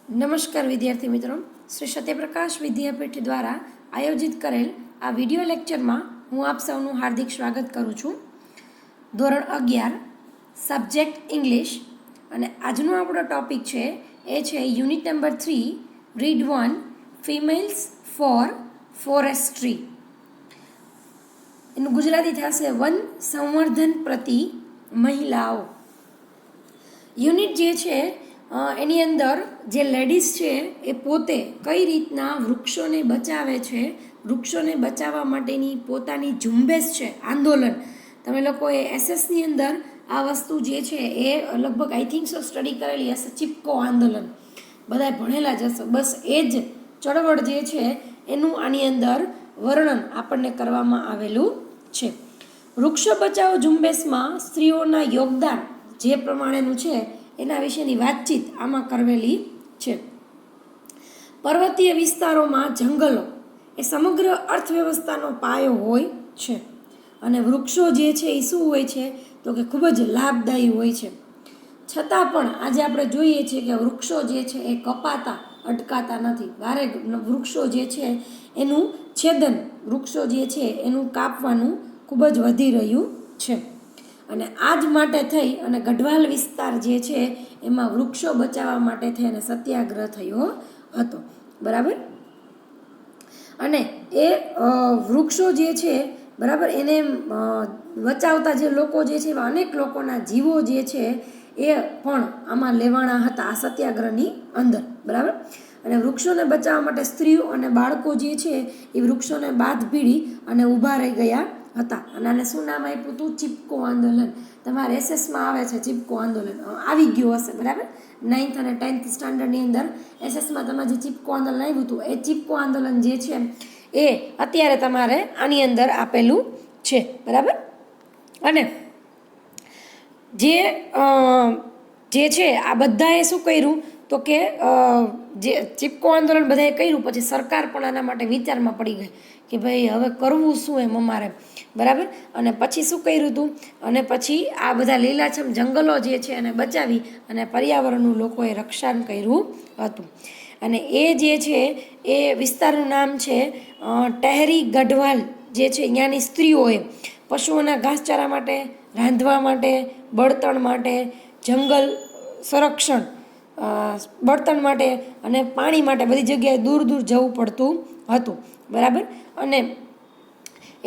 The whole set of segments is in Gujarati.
નમસ્કાર વિદ્યાર્થી મિત્રો, શ્રી સત્યપ્રકાશ વિદ્યાપીઠ દ્વારા આયોજિત કરેલ આ વિડિયો લેક્ચરમાં હું આપ સૌનું હાર્દિક સ્વાગત કરું છું. ધોરણ 11 સબ્જેક્ટ ઇંગ્લિશ અને આજનો આપણો ટોપિક છે એ છે unit number 3 read 1 females for forestry. એનું ગુજરાતી થશે વન સંવર્ધન પ્રતિ મહિલાઓ. યુનિટ જે છે એની અંદર જે લેડીઝ છે એ પોતે કઈ રીતના વૃક્ષોને બચાવે છે, વૃક્ષોને બચાવવા માટેની પોતાની ઝુંબેશ છે, આંદોલન. તમે લોકોએ એસએસની અંદર આ વસ્તુ જે છે એ લગભગ આઈ થિંક સો સ્ટડી કરેલી હશે, ચિપકો આંદોલન બધા ભણેલા જ હશે. બસ એ જ ચળવળ જે છે એનું આની અંદર વર્ણન આપણને કરવામાં આવેલું છે. વૃક્ષો બચાવો ઝુંબેશમાં સ્ત્રીઓના યોગદાન જે પ્રમાણેનું છે એના વિશેની વાતચીત આમાં કરેલી છે. પર્વતીય વિસ્તારોમાં જંગલો એ સમગ્ર અર્થવ્યવસ્થાનો પાયો હોય છે અને વૃક્ષો જે છે એ શું હોય છે તો કે ખૂબ જ લાભદાયી હોય છે. છતાં પણ આજે આપણે જોઈએ છીએ કે વૃક્ષો જે છે એ કપાતા અટકાતા નથી. વારે વૃક્ષો જે છે એનું છેદન, વૃક્ષો જે છે એનું કાપવાનું ખૂબ જ વધી રહ્યું છે. અને આ જ માટે થઈ અને ગઢવાલ વિસ્તાર જે છે એમાં વૃક્ષો બચાવવા માટે થઈ અને સત્યાગ્રહ થયો હતો. બરાબર. અને એ વૃક્ષો જે છે બરાબર એને બચાવતા જે લોકો જે છે એવા અનેક લોકોના જીવો જે છે એ પણ આમાં લેવાણા હતા આ સત્યાગ્રહની અંદર. બરાબર. અને વૃક્ષોને બચાવવા માટે સ્ત્રીઓ અને બાળકો જે છે એ વૃક્ષોને બાદ ભીડી અને ઊભા રહી ગયા હતા. અને આને શું નામ આપ્યું હતું? ચિપકો આંદોલન. તમારે એસએસમાં આવે છે ચિપકો આંદોલન, આવી ગયું હશે. બરાબર. 9th અને 10th સ્ટાન્ડર્ડની અંદર એસએસમાં તમારે જે ચિપકો આંદોલન આવ્યું હતું એ ચિપકો આંદોલન જે છે એ અત્યારે તમારે આની અંદર આપેલું છે. બરાબર. અને જે છે આ બધાએ શું કર્યું તો કે જે ચિપકો આંદોલન બધાએ કર્યું, પછી સરકાર પણ આના માટે વિચારમાં પડી ગઈ કે ભાઈ હવે કરવું શું એમ અમારે. બરાબર. અને પછી શું કર્યું હતું? અને પછી આ બધા લીલાછમ જંગલો જે છે એને બચાવી અને પર્યાવરણનું લોકોએ રક્ષણ કર્યું હતું. અને એ જે છે એ વિસ્તારનું નામ છે ટેહરી ગઢવાલ જે છે. અહીંયાની સ્ત્રીઓએ પશુઓના ઘાસચારા માટે, રાંધવા માટે, બળતણ માટે, જંગલ સંરક્ષણ, બળતણ માટે અને પાણી માટે બધી જગ્યાએ દૂર દૂર જવું પડતું હતું. બરાબર. અને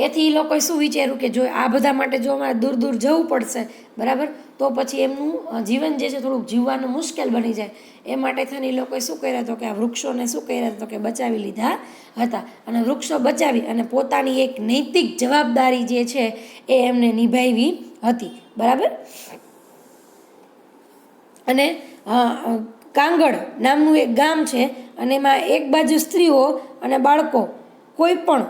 એથી લોકોએ શું વિચાર્યું કે જો આ બધા માટે જો અમારે દૂર દૂર જવું પડશે, બરાબર, તો પછી એમનું જીવન જે છે થોડુંક જીવવાનું મુશ્કેલ બની જાય. એ માટે થઈને એ લોકોએ શું કર્યા હતો કે આ વૃક્ષોને શું કર્યા હતો કે બચાવી લીધા હતા. અને વૃક્ષો બચાવી અને પોતાની એક નૈતિક જવાબદારી જે છે એ એમને નિભાવી હતી. બરાબર. અને કાંગડ નામનું એક ગામ છે અને એમાં એક બાજુ સ્ત્રીઓ અને બાળકો કોઈ પણ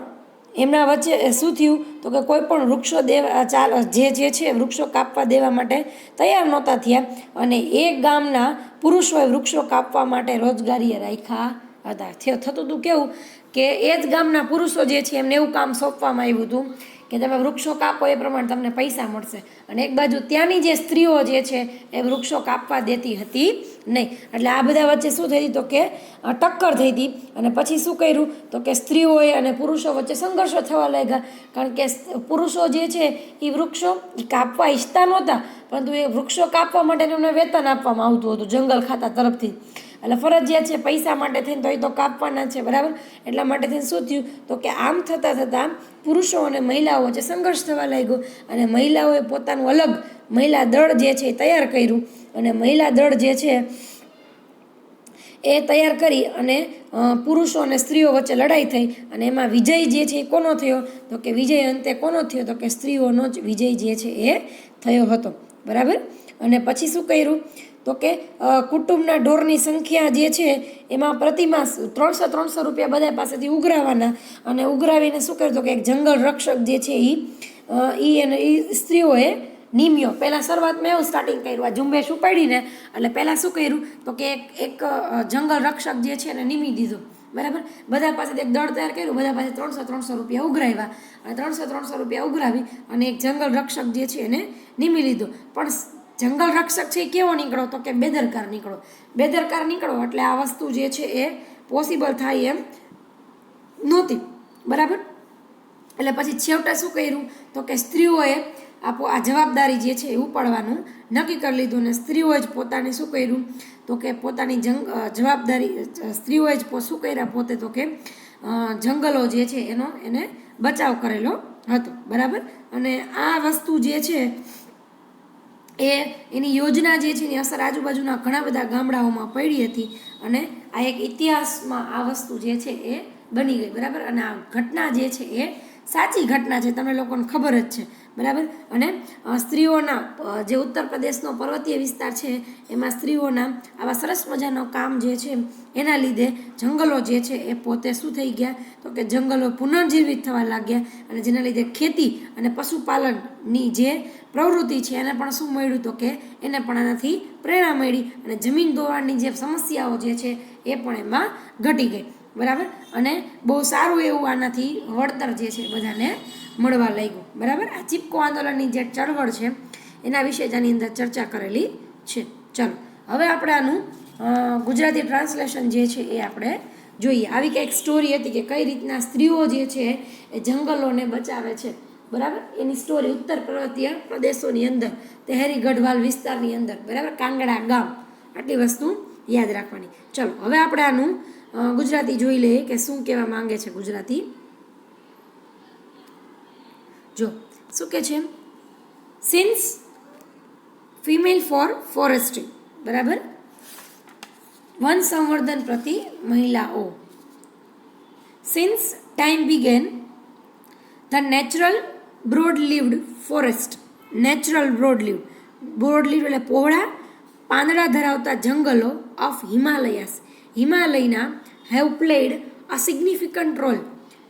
એમના વચ્ચે શું થયું તો કે કોઈ પણ વૃક્ષો જે છે વૃક્ષો કાપવા દેવા માટે તૈયાર નહોતા થયા. અને એ ગામના પુરુષોએ વૃક્ષો કાપવા માટે રોજગારીએ રાખ્યા હતા. થતું હતું કેવું કે એ જ ગામના પુરુષો જે છે એમને એવું કામ સોંપવામાં આવ્યું હતું કે તમે વૃક્ષો કાપો એ પ્રમાણે તમને પૈસા મળશે. અને એક બાજુ ત્યાંની જે સ્ત્રીઓ જે છે એ વૃક્ષો કાપવા દેતી હતી નહીં. એટલે આ બધા વચ્ચે શું થઈ તો કે ટક્કર થઈ હતી. અને પછી શું કર્યું તો કે સ્ત્રીઓએ અને પુરુષો વચ્ચે સંઘર્ષો થવા લાગ્યા. કારણ કે પુરુષો જે છે એ વૃક્ષો કાપવા ઈચ્છતા નહોતા, પરંતુ એ વૃક્ષો કાપવા માટે એમને વેતન આપવામાં આવતું હતું જંગલ ખાતા તરફથી. એટલે ફરજિયાત છે, પૈસા માટે થઈને તો એ તો કાપવાના છે. બરાબર. એટલા માટે થઈને શું થયું તો કે આમ થતાં પુરુષો અને મહિલાઓ વચ્ચે સંઘર્ષ થવા લાગ્યો. અને મહિલાઓએ પોતાનું અલગ મહિલા દળ જે છે એ તૈયાર કર્યું. અને મહિલા દળ જે છે એ તૈયાર કરી અને પુરુષો અને સ્ત્રીઓ વચ્ચે લડાઈ થઈ. અને એમાં વિજય જે છે એ કોનો થયો તો કે વિજય અંતે કોનો થયો તો કે સ્ત્રીઓનો જ વિજય જે છે એ થયો હતો. બરાબર. અને પછી શું કર્યું તો કે કુટુંબના ઢોરની સંખ્યા જે છે એમાં પ્રતિમાસ 300 રૂપિયા બધા પાસેથી ઉઘરાવાના. અને ઉઘરાવીને શું કર્યું તો કે એક જંગલ રક્ષક જે છે એ સ્ત્રીઓએ નિમ્યો. પહેલાં શરૂઆતમાં એવું સ્ટાર્ટિંગ કર્યું, આ ઝુંબેશ ઉપાડીને એટલે પહેલાં શું કર્યું તો કે એક જંગલ રક્ષક જે છે એને નિમી દીધું. બરાબર. બધા પાસેથી એક દળ તૈયાર કર્યું, બધા પાસે 300 રૂપિયા ઉઘરાવ્યા. અને 300 રૂપિયા ઉઘરાવી અને એક જંગલ રક્ષક જે છે એને નિમી લીધો. પણ જંગલ રક્ષક છે એ કેવો નીકળો? તો કે બેદરકાર નીકળો. બેદરકાર નીકળો એટલે આ વસ્તુ જે છે એ પોસિબલ થાય એમ નહોતી, બરાબર. એટલે પછી છેવટે શું કર્યું? તો કે સ્ત્રીઓએ આ જવાબદારી જે છે એ ઉપાડવાનું નક્કી કરી લીધું, અને સ્ત્રીઓએ જ પોતાને શું કર્યું? તો કે પોતાની જવાબદારી સ્ત્રીઓએ જ શું કર્યા પોતે? તો કે જંગલો જે છે એને બચાવ કરેલો હતો, બરાબર. અને આ વસ્તુ જે છે એની યોજના જે છે એની અસર આજુબાજુના ઘણા બધા ગામડાઓમાં પડી હતી, અને આ એક ઇતિહાસમાં આ વસ્તુ જે છે એ બની ગઈ, બરાબર. અને આ ઘટના જે છે એ સાચી ઘટના છે, તમને લોકોને ખબર જ છે, બરાબર. અને સ્ત્રીઓના જે ઉત્તર પ્રદેશનો પર્વતીય વિસ્તાર છે એમાં સ્ત્રીઓના આવા સરસ મજાનો કામ જે છે એના લીધે જંગલો જે છે એ પોતે શું થઈ ગયા? તો કે જંગલો પુનર્જીવિત થવા લાગ્યા, અને જેના લીધે ખેતી અને પશુપાલનની જે પ્રવૃત્તિ છે એને પણ શું મળ્યું? તો કે એને પણ આનાથી પ્રેરણા મળી, અને જમીન ધોવાણની જે સમસ્યાઓ જે છે એ પણ એમાં ઘટી ગઈ, બરાબર. અને બહુ સારું એવું આનાથી વળતર જે છે બધાને મળવા લાગ્યું, બરાબર. આ ચીપકો આંદોલનની જે ચળવળ છે એના વિશે જ આની અંદર ચર્ચા કરેલી છે. ચાલો હવે આપણે આનું ગુજરાતી ટ્રાન્સલેશન જે છે એ આપણે જોઈએ. આવી કંઈક સ્ટોરી હતી કે કઈ રીતના સ્ત્રીઓ જે છે એ જંગલોને બચાવે છે, બરાબર. એની સ્ટોરી ઉત્તર પર્વતીય પ્રદેશોની અંદર તેહરી ગઢવાલ વિસ્તારની અંદર, બરાબર, કાંગડા ગામ. આટલી વસ્તુ યાદ રાખવાની. ચલો હવે આપણે આનું ગુજરાતી જોઈ લઈએ કે શું કહેવા માંગે છે ગુજરાતી. જો શું કે છે? સિન્સ ફિમેલ ફોર ફોરેસ્ટ્રી, બરાબર, વન સંવર્ધન પ્રતિ મહિલાઓ. Since time began the natural broad leaved forest, natural broad leaved, broad leaved એટલે પહોળા પાંદડા ધરાવતા જંગલો ઓફ હિમાલયાસ, હિમાલયના have played a significant role.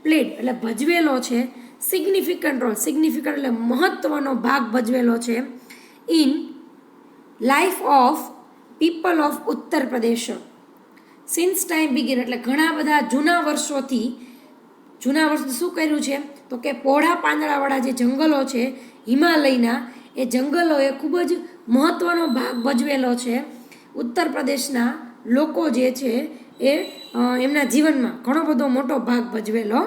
Played એટલે ભજવેલો છે, સિગ્નિફિકન્ટ રોલ, સિગ્નિફિકન્ટ એટલે મહત્વનો ભાગ ભજવેલો છે, in life of people of Uttar Pradesh. Since time begin એટલે ઘણા બધા જૂના વર્ષોથી શું કર્યું છે? તો કે પહોળા પાંદડાવાળા જે જંગલો છે હિમાલયના, એ જંગલોએ ખૂબ જ મહત્વનો ભાગ ભજવેલો છે ઉત્તર પ્રદેશના લોકો જે છે એ એમના જીવનમાં ઘણો બધો મોટો ભાગ ભજવેલો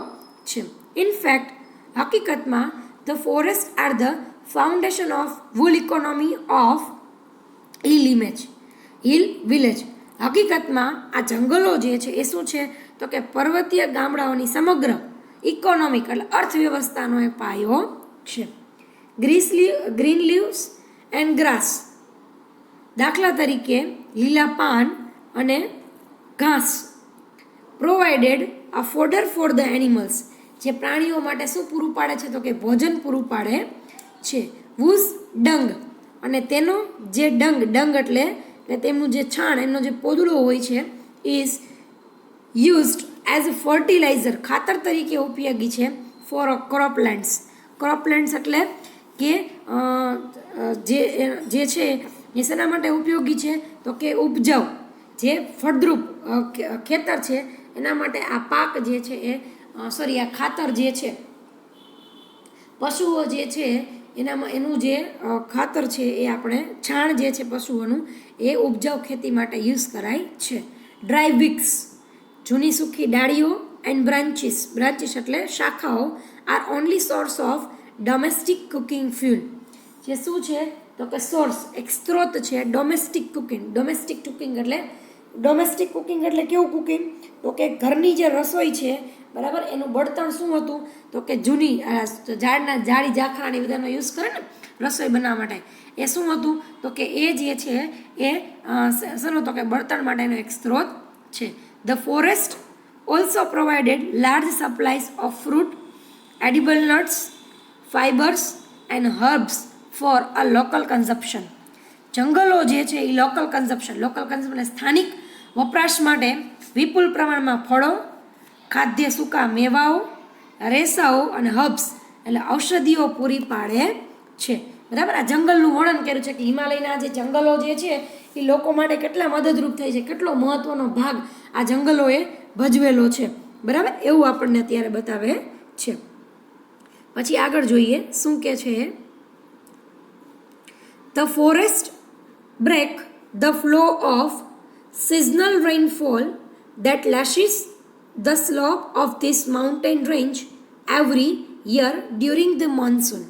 છે. ઇનફેક્ટ હકીકતમાં the forest are the foundation of વુલ economy of hill village. હકીકતમાં આ જંગલો જે છે એ શું છે? તો કે પર્વતીય ગામડાઓની સમગ્ર ઇકોનોમિક એટલે અર્થવ્યવસ્થાનો એ પાયો છે. ગ્રીન લીવ્સ એન્ડ ગ્રાસ, દાખલા તરીકે લીલા પાન અને ઘાસ. Provided a fodder for the animals, જે પ્રાણીઓ માટે શું પૂરું પાડે છે? તો કે ભોજન પૂરું પાડે છે. વૂઝ ડંગ, અને તેનો જે ડંગ એટલે તેમનું જે છાણ, એમનો જે પોદળો હોય છે, is used as a fertiliser, ખાતર તરીકે ઉપયોગી છે. ફોર ક્રોપલેન્ડ્સ, ક્રોપલેન્ડ્સ એટલે કે જે છે એ શેના માટે ઉપયોગી છે? તો કે ઉપજાઉ જે ફળદ્રુપ ખેતર છે એના માટે આ પાક જે છે એ આ ખાતર જે છે પશુઓ જે છે એનામાં એનું જે ખાતર છે એ આપણે છાણ જે છે પશુઓનું એ ઉપજાઉ ખેતી માટે યુઝ કરાય છે. ડ્રાય વિક્સ, જૂની સૂકી ડાળીઓ, એન્ડ બ્રાન્ચીસ એટલે શાખાઓ, R only source of domestic cooking fuel. જે શું છે? તો કે સોર્સ, એક સ્ત્રોત છે ડોમેસ્ટિક કુકિંગ. ડોમેસ્ટિક કુકિંગ એટલે કેવું કુકિંગ? તો કે ઘરની જે રસોઈ છે, બરાબર, એનું બળતણ શું હતું? તો કે જૂની જાડી જાખરાની બધાનો યુઝ કરે ને રસોઈ બનાવવા માટે, એ શું હતું? તો કે એ જે છે એ શેનું? તો કે બળતણ માટેનો એક સ્ત્રોત છે. The forest also provided large supplies of fruit, edible nuts, fibres and herbs for a local consumption. જંગલો જે છે એ લોકલ કન્ઝપ્શન એટલે સ્થાનિક વપરાશ માટે વિપુલ પ્રમાણમાં ફળો, ખાદ્ય સૂકા મેવાઓ, રેસાઓ અને હર્બ્સ એટલે ઔષધિઓ પૂરી પાડે છે, બરાબર. આ જંગલનું વર્ણન કર્યું છે કે હિમાલયના જે જંગલો જે છે એ લોકો માટે કેટલા મદદરૂપ થાય છે, કેટલો મહત્વનો ભાગ આ જંગલોએ ભજવેલો છે, બરાબર, એવું આપણને અત્યારે બતાવે છે. પછી આગળ જોઈએ શું કે છે. The forest break the flow of seasonal rainfall that lashes the slope of this mountain range every year during the monsoon.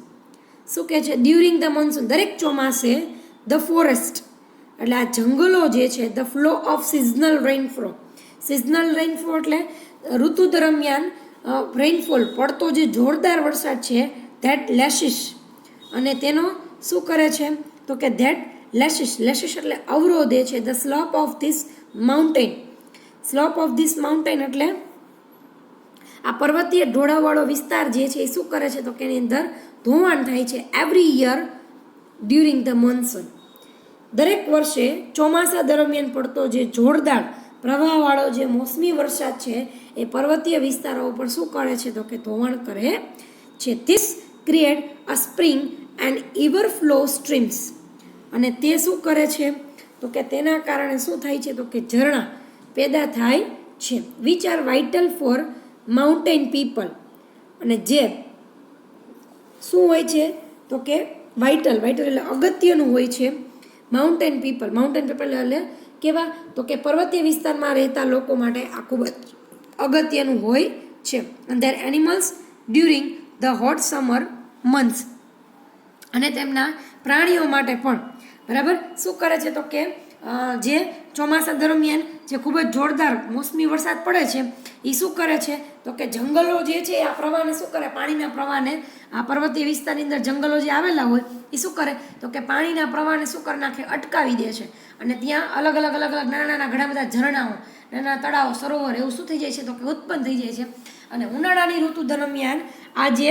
શું કહે છે? ડ્યુરિંગ ધ મોન્સૂન, દરેક ચોમાસે ધ ફોરેસ્ટ એટલે આ જંગલો જે છે, the flow of seasonal rainflow. Seasonal rainflow એટલે ઋતુ દરમિયાન રેઇનફોલ પડતો જે જોરદાર વરસાદ છે, ધેટ લેશિસ, અને તેનો શું કરે છે તો કે ધેટ લેશિસ એટલે અવરોધે છે the slope of this mountain. Slope of this mountain એટલે આ પર્વતીય ઢોળાવવાળો વિસ્તાર જે છે એ શું કરે છે તો કે એની અંદર ધોવાણ થાય છે every year during the monsoon. દરેક વર્ષે ચોમાસા દરમિયાન પડતો જે જોરદાર પ્રવાહવાળો જે મોસમી વરસાદ છે એ પર્વતીય વિસ્તારો ઉપર શું કરે છે તો કે ધોવાણ કરે છે. This create a spring and ઇવર flow streams, અને તે શું કરે છે તો કે તેના કારણે શું થાય છે તો કે ઝરણા પેદા થાય છે, which are vital for mountain people. અને જે શું હોય છે તો કે વાઇટલ એટલે અગત્યનું હોય છે માઉન્ટેન પીપલ એટલે કેવા તો કે પર્વતીય વિસ્તારમાં રહેતા લોકો માટે આ ખૂબ જ અગત્યનું હોય છે. અને there animals during the hot summer months, અને તેમના પ્રાણીઓ માટે પણ બરાબર શું કરે છે તો કે જે ચોમાસા દરમિયાન જે ખૂબ જ જોરદાર મોસમી વરસાદ પડે છે એ શું કરે છે તો કે જંગલો જે છે આ પ્રવાહને શું કરે, પાણીના પ્રવાહને, આ પર્વતીય વિસ્તારની અંદર જંગલો જે આવેલા હોય એ શું કરે તો કે પાણીના પ્રવાહને શું કરી નાખે, અટકાવી દે છે. અને ત્યાં અલગ અલગ નાના ઘણા બધા ઝરણાઓ, નાના તળાવો, સરોવર એવું શું થઈ જાય છે તો કે ઉત્પન્ન થઈ જાય છે. અને ઉનાળાની ઋતુ દરમિયાન આ જે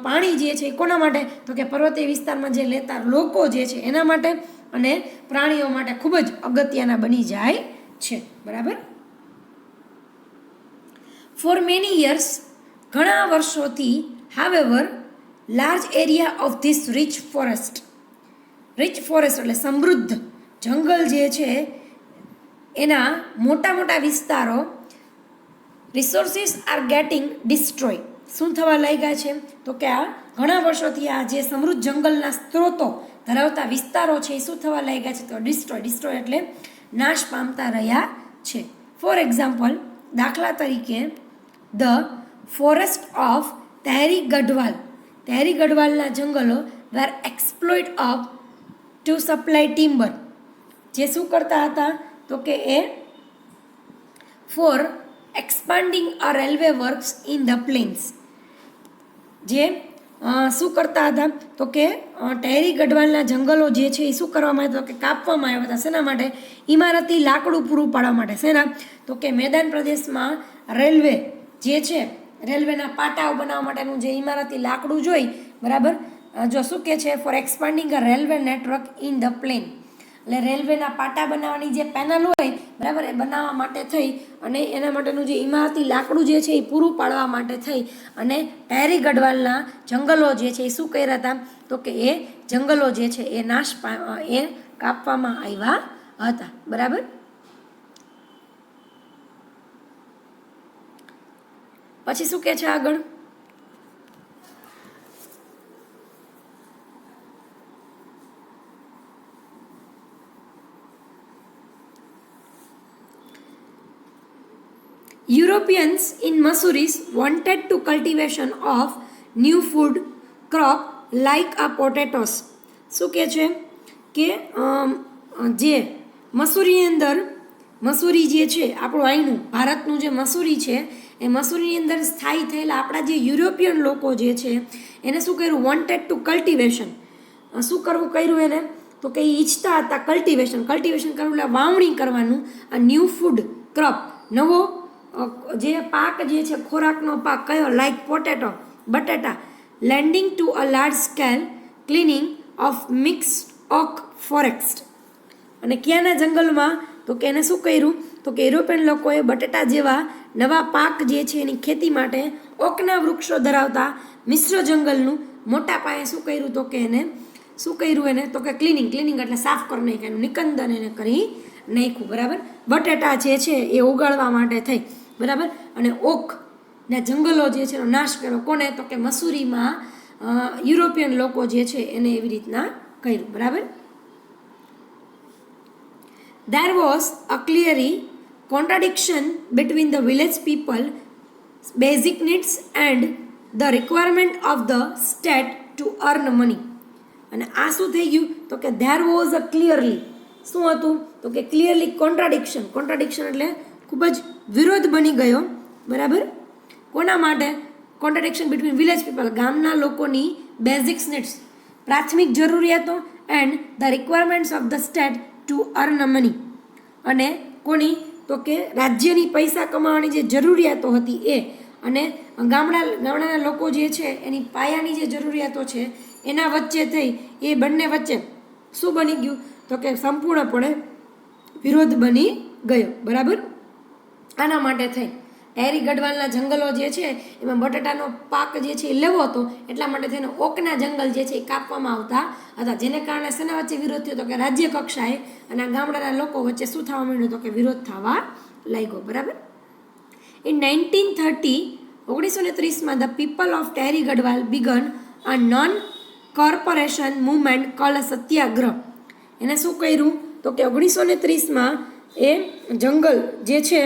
પાણી જે છે એ કોના માટે તો કે પર્વતીય વિસ્તારમાં જે લેતા લોકો જે છે એના માટે અને પ્રાણીઓ માટે ખૂબ જ અગત્યના બની જાય છે. બરાબર. ફોર મેની યર્સ, ઘણા વર્ષોથી, however large area of this rich forest એટલે સમૃદ્ધ જંગલ જે છે એના મોટા વિસ્તારો રિસોર્સિસ આર ગેટિંગ ડિસ્ટ્રોય, શું થવા લાગ્યા છે તો કે આ ઘણા વર્ષોથી આ જે સમૃદ્ધ જંગલના સ્ત્રોતો ધરાવતા વિસ્તારો છે એ શું થવા લાગ્યા છે તો ડિસ્ટ્રોય એટલે નાશ પામતા રહ્યા છે. ફોર એક્ઝામ્પલ, દાખલા તરીકે, ધ ફોરેસ્ટ ઓફ તહેરી ગઢવાલના જંગલો were exploit up to supply timber, જે શું કરતા હતા તો કે એ for expanding a railway works in the plains, જે શું કરતા હતા તો કે ટેરી ગઢવાલના જંગલો જે છે એ શું કરવામાં આવ્યા તો કે કાપવામાં આવ્યા હતા. શેના માટે? ઇમારતી લાકડું પૂરું પાડવા માટે. શેના તો કે મેદાન પ્રદેશમાં રેલવે જે છે, રેલવેના પાટાઓ બનાવવા માટેનું જે ઇમારતી લાકડું જોઈ, બરાબર, જો શું કે છે for expanding a railway network in the plain, એટલે રેલવેના પાટા બનાવવાની જે પેનલ હોય, બરાબર, એ બનાવવા માટે થઈ અને એના માટેનું જે ઇમારતી લાકડું જે છે એ પૂરું પાડવા માટે થઈ અને ટેરી ગઢવાલના જંગલો જે છે એ શું કર્યા હતા તો કે એ જંગલો જે છે એ કાપવામાં આવ્યા હતા. બરાબર. પછી શું કે છે આગળ? Europeans in Mussoorie wanted to cultivation of new food crop like a potatoes. શું કહે છે કે જે મસૂરી જે છે આપણું અહીંનું ભારતનું જે મસૂરી છે એ મસૂરીની અંદર સ્થાયી થયેલા આપણા જે યુરોપિયન લોકો જે છે એને શું કર્યું? Wanted to cultivation. શું કર્યું એને તો કે ઈચ્છતા હતા કલ્ટિવેશન કરવું એટલે વાવણી કરવાનું. આ ન્યૂ ફૂડ ક્રોપ, નવો જે પાક જે છે, ખોરાકનો પાક કયો? લાઈક પોટેટો, બટેટા. Landing to a large scale cleaning of mixed oak forest, અને ક્યાંના જંગલમાં તો કે એને શું કર્યું તો કે યુરોપિયન લોકોએ બટેટા જેવા નવા પાક જે છે એની ખેતી માટે ઓકના વૃક્ષો ધરાવતા મિશ્ર જંગલનું મોટા પાયે શું કર્યું તો કે એને તો કે ક્લિનિંગ એટલે સાફ કરી નાખ્યું, નિકંદન એને કરી નાખ્યું. બરાબર. બટેટા જે છે એ ઉગાડવા માટે થઈ, બરાબર, અને ઓકના જંગલો જે છે એનો નાશ કર્યો. કોને? તો કે મસૂરીમાં યુરોપિયન લોકો જે છે એને એવી રીતના કર્યું. બરાબર. There was a clearly contradiction between the village people basic needs and the requirement of the state to earn money. અને આ શું થઈ ગયું તો કે there was a clearly શું હતું તો કે clearly contradiction એટલે ખૂબ જ વિરોધ બની ગયો. બરાબર. કોના માટે? contradiction between village people ગામના લોકોની basic needs પ્રાથમિક જરૂરિયાતો and the requirements of the state to earn money અને કોની તો કે રાજ્યની પૈસા કમાવાની જે જરૂરિયાતો હતી એ અને ગામડાના લોકો જે છે એની પાયાની જે જરૂરિયાતો છે એના વચ્ચે થઈ એ બંને વચ્ચે શું બની ગયું તો કે સંપૂર્ણપણે વિરોધ બની ગયો. બરાબર. આના માટે થઈ ટેરી ગઢવાલના જંગલો જે છે એમાં બટાટાનો પાક જે છે એ લેવો હતો એટલા માટે થઈને ઓકના જંગલ જે છે એ કાપવામાં આવતા હતા, જેને કારણે શેના વચ્ચે વિરોધ થયો તો કે રાજ્ય કક્ષાએ અને ગામડાના લોકો વચ્ચે શું થવા માંડ્યું તો કે વિરોધ થવા લાગ્યો. બરાબર. In 1930 the people of Tehri Garhwal began a non corporation movement called satyagraha. એને શું કર્યું તો કે 1930 એ જંગલ જે છે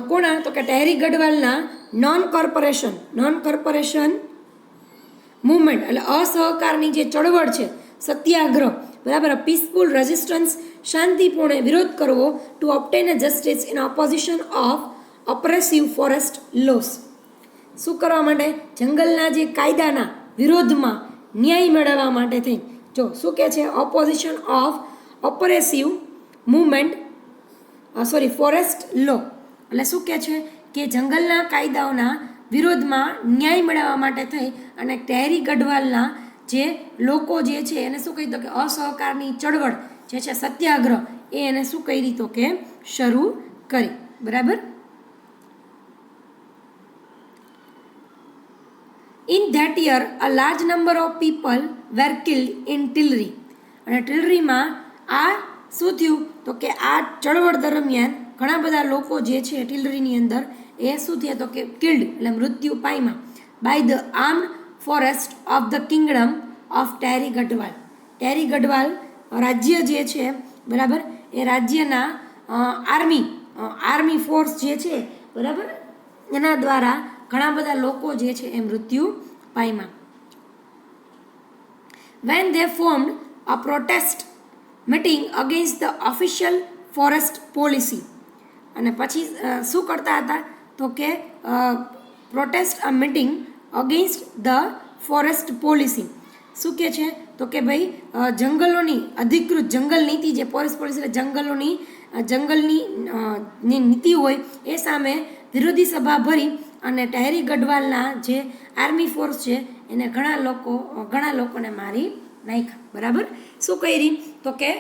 કોના તો કે ટેરી ગઢવાલના નોન કોર્પોરેશન મુવમેન્ટ એટલે અસહકારની જે ચળવળ છે સત્યાગ્રહ. બરાબર. પીસફુલ રેઝિસ્ટન્સ શાંતિપૂર્ણ વિરોધ કરવો to obtain a justice in opposition of oppressive forest laws. શું કરવા માટે? જંગલના જે કાયદાના વિરોધમાં ન્યાય મેળવવા માટે થઈ. જો શું કહે છે? Opposition of oppressive movement forest law એટલે શું કહે છે કે જંગલના કાયદાઓના વિરોધમાં ન્યાય મેળવવા માટે થઈ અને ટેરી ગઢવાલના જે લોકો જે છે એને શું કહી તો કે અસહકારની ચળવળ જે છે સત્યાગ્રહ એ એને શું કરી તો કે શરૂ કરી. બરાબર. In that year a large number of people were killed in Tilari. અને ટિલરીમાં આ શું થયું તો કે આ ચળવળ દરમિયાન ઘણા બધા લોકો જે છે ટિલરીની અંદર એ શું થયા તો કે કિલ્ડ એટલે મૃત્યુ પામ્યા by the armed forest of the kingdom of Tehri Garhwal. Tehri Garhwal રાજ્ય જે છે બરાબર એ રાજ્યના આર્મી ફોર્સ જે છે બરાબર એના દ્વારા ઘણા બધા લોકો જે છે એ મૃત્યુ પામ્યા. When they formed a protest meeting against the official forest policy. અને પછી શું કરતા હતા તો કે protest a meeting against the forest policy. શું કહે છે તો કે ભાઈ જંગલોની અધિકૃત જંગલ નીતિ જે ફોરેસ્ટ પોલિસી એટલે જંગલની નીતિ હોય એ સામે વિરોધી સભા ભરી અને ટેરી ગઢવાલના જે આર્મી ફોર્સ છે એને ઘણા લોકોને મારી નાખ્યા. બરાબર. શું કરી તો કે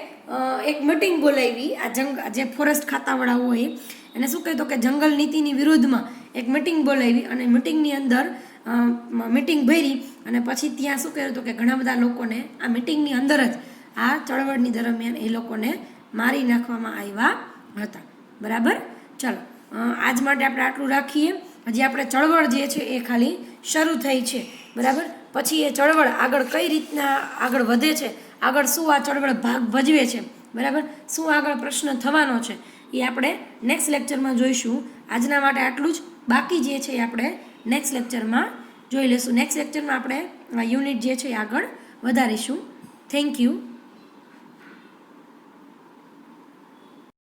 એક મિટિંગ બોલાવી આ જે ફોરેસ્ટ ખાતાવાળા હોય એને શું કહ્યું તો કે જંગલ નીતિની વિરુદ્ધમાં એક મિટિંગ બોલાવી અને મિટિંગની અંદર મિટિંગ ભરી અને પછી ત્યાં શું કર્યું તો કે ઘણા બધા લોકોને આ મિટિંગની અંદર જ આ ચળવળની દરમિયાન એ લોકોને મારી નાખવામાં આવ્યા હતા. બરાબર. ચાલો આજ માટે આપણે આટલું રાખીએ. હજી આપણે ચળવળ જે છે એ ખાલી શરૂ થઈ છે. બરાબર. પછી એ ચળવળ આગળ કઈ રીતના આગળ વધે છે, આગળ શું આ ચળવળ ભાગ ભજવે છે, બરાબર, શું આગળ પ્રશ્ન થવાનો છે એ આપણે નેક્સ્ટ લેક્ચરમાં જોઈશું. આજના માટે આટલું જ. બાકી જે છે એ આપણે નેક્સ્ટ લેક્ચરમાં જોઈ લઈશું. નેક્સ્ટ લેક્ચરમાં આપણે યુનિટ જે છે એ આગળ વધારીશું. Thank you.